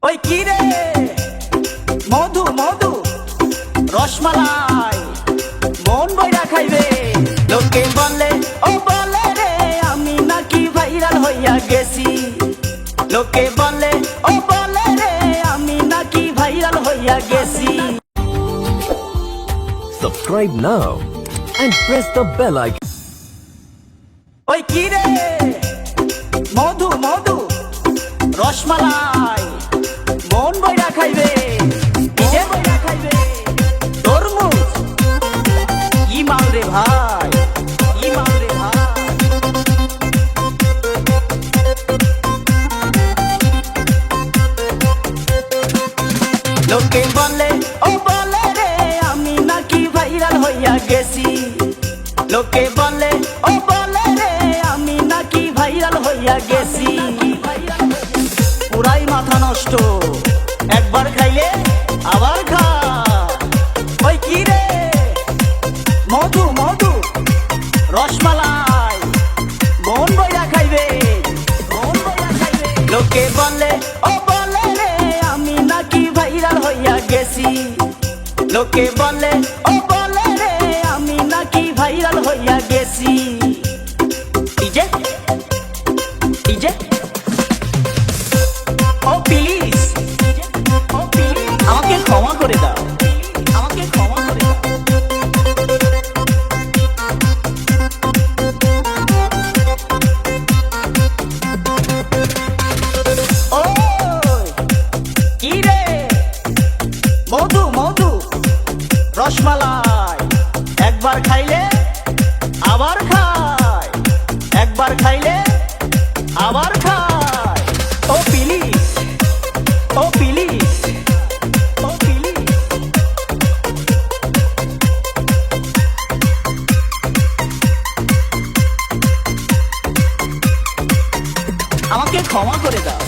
ওই কি রে মধু মধু রসমালাই মন বইরা খাইবে লোকে বলে ও বলে রে আমি নাকি ভাইরাল হইয়া গেছি লোকে বলে ও বলে রে আমি নাকি ভাইরাল হইয়া গেছি Subscribe now and press the bell icon. ওই কি রে মধু মধু রসমালাই মন বইরা খাইবে নিজে বইরা খাইবে তরমুজ কি মাল রে ভাই কি মাল রে ভাই লোকে বলে ও বলে রে আমি নাকি ভাইরাল হইয়া গেছি লোকে বলে ও বলে রে আমি নাকি ভাইরাল হইয়া গেছি পুরাই মাথা নষ্ট একবার খাইলে আবার খা ওই কি রে মধু মধু রসমালাই মন বইরা খাইবে মন বইরা খাইবে লোকে বলে ও বলে রে আমি নাকি ভাইরাল হইয়া গেছি লোকে বলে ও বলে রে আমি নাকি ভাইরাল হইয়া গেছি ডিজে ডিজে ও প্লিজ আমাকে ক্ষমা করে দাও আমাকে ক্ষমা করে দাও ওই কি রে মধু মধু রসমালাই একবার খাইলে আবার খায় একবার খাইলে আবার খায় oh please oh please oh please আমাকে ক্ষমা করে দাও